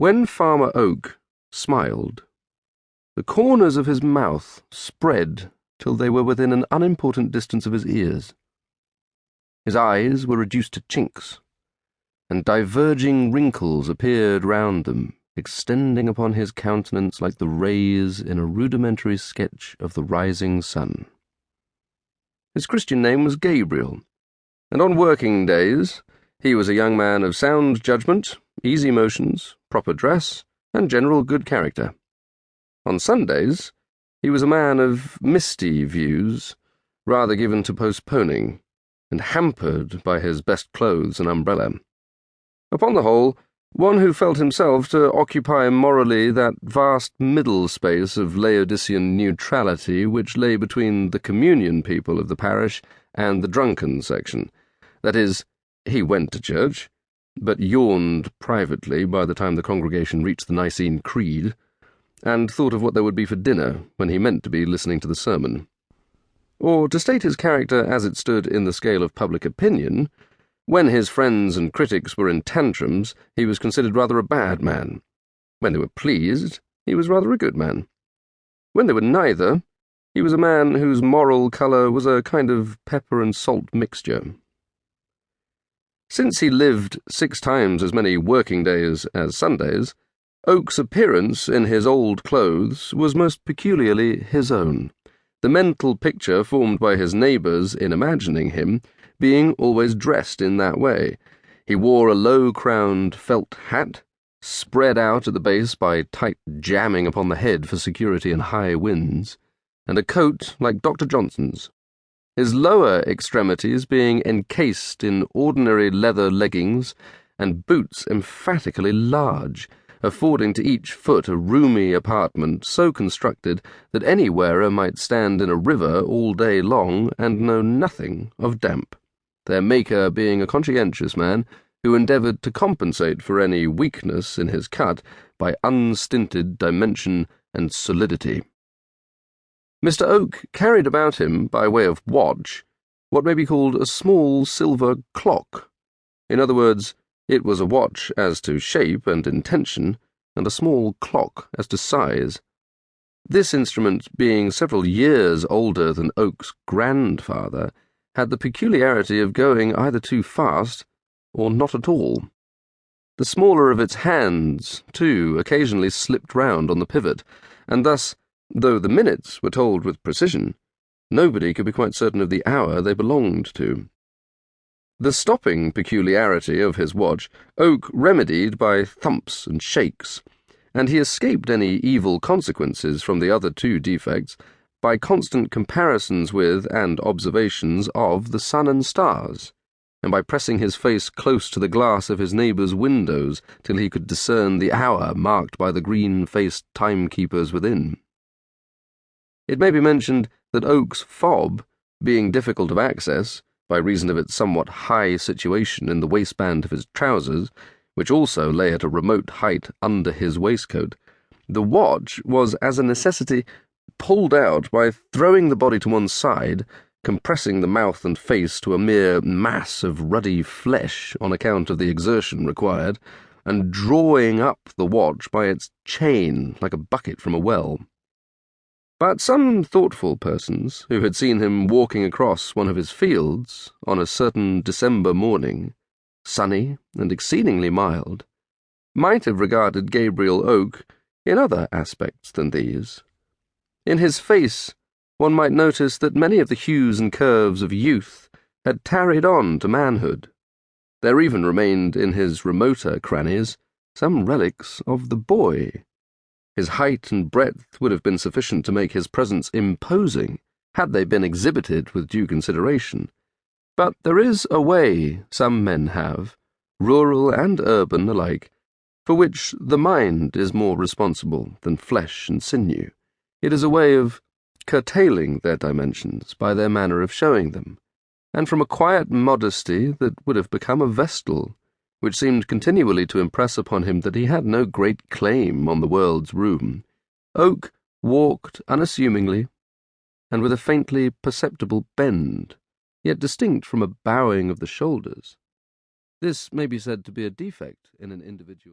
When Farmer Oak smiled, the corners of his mouth spread till they were within an unimportant distance of his ears. His eyes were reduced to chinks, and diverging wrinkles appeared round them, extending upon his countenance like the rays in a rudimentary sketch of the rising sun. His Christian name was Gabriel, and on working days he was a young man of sound judgment, easy motions, proper dress, and general good character. On Sundays he was a man of misty views, rather given to postponing, and hampered by his best clothes and umbrella. Upon the whole, one who felt himself to occupy morally that vast middle space of Laodicean neutrality which lay between the communion people of the parish and the drunken section. That is, he went to church, but yawned privately by the time the congregation reached the Nicene Creed, and thought of what there would be for dinner when he meant to be listening to the sermon. Or, to state his character as it stood in the scale of public opinion, when his friends and critics were in tantrums, he was considered rather a bad man. When they were pleased, he was rather a good man. When they were neither, he was a man whose moral colour was a kind of pepper and salt mixture. Since he lived 6 times as many working days as Sundays, Oak's appearance in his old clothes was most peculiarly his own, the mental picture formed by his neighbours in imagining him being always dressed in that way. He wore a low-crowned felt hat, spread out at the base by tight jamming upon the head for security in high winds, and a coat like Dr. Johnson's, his lower extremities being encased in ordinary leather leggings and boots emphatically large, affording to each foot a roomy apartment so constructed that any wearer might stand in a river all day long and know nothing of damp, their maker being a conscientious man who endeavoured to compensate for any weakness in his cut by unstinted dimension and solidity. Mr. Oak carried about him, by way of watch, what may be called a small silver clock. In other words, it was a watch as to shape and intention, and a small clock as to size. This instrument, being several years older than Oak's grandfather, had the peculiarity of going either too fast or not at all. The smaller of its hands, too, occasionally slipped round on the pivot, and thus, though the minutes were told with precision, nobody could be quite certain of the hour they belonged to. The stopping peculiarity of his watch Oak remedied by thumps and shakes, and he escaped any evil consequences from the other 2 defects by constant comparisons with and observations of the sun and stars, and by pressing his face close to the glass of his neighbours' windows till he could discern the hour marked by the green-faced timekeepers within. It may be mentioned that Oak's fob, being difficult of access, by reason of its somewhat high situation in the waistband of his trousers, which also lay at a remote height under his waistcoat, the watch was as a necessity pulled out by throwing the body to one side, compressing the mouth and face to a mere mass of ruddy flesh on account of the exertion required, and drawing up the watch by its chain like a bucket from a well. But some thoughtful persons, who had seen him walking across one of his fields on a certain December morning, sunny and exceedingly mild, might have regarded Gabriel Oak in other aspects than these. In his face, one might notice that many of the hues and curves of youth had tarried on to manhood. There even remained in his remoter crannies some relics of the boy. His height and breadth would have been sufficient to make his presence imposing, had they been exhibited with due consideration. But there is a way some men have, rural and urban alike, for which the mind is more responsible than flesh and sinew. It is a way of curtailing their dimensions by their manner of showing them, and from a quiet modesty that would have become a vestal, which seemed continually to impress upon him that he had no great claim on the world's room, Oak walked unassumingly, and with a faintly perceptible bend, yet distinct from a bowing of the shoulders. This may be said to be a defect in an individual.